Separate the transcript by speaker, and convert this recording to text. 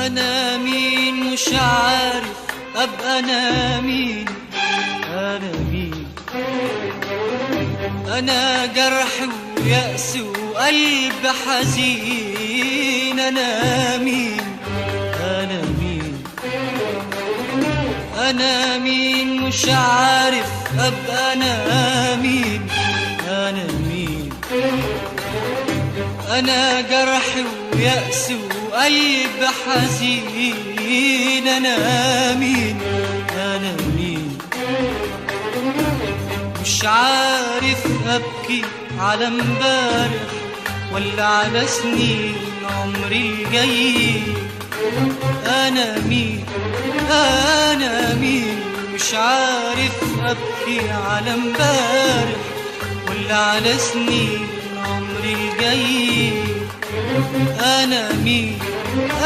Speaker 1: أنا مين مش عارف أبقى أنا مين. أنا مين؟ أنا جرح ويأس وقلب حزين. أنا مين؟ أنا مين؟ أنا مين مش عارف أبقى أنا مين. أنا مين؟ أنا جرح ويأس وقلب حزين. أنا مين؟ أنا مين؟ مش عارف أبكي على امبارح ولا على سنين عمري الجاي. أنا مين؟ أنا مين؟ مش عارف أبكي على امبارح ولا على سنين عمري الجاي. أنا مين؟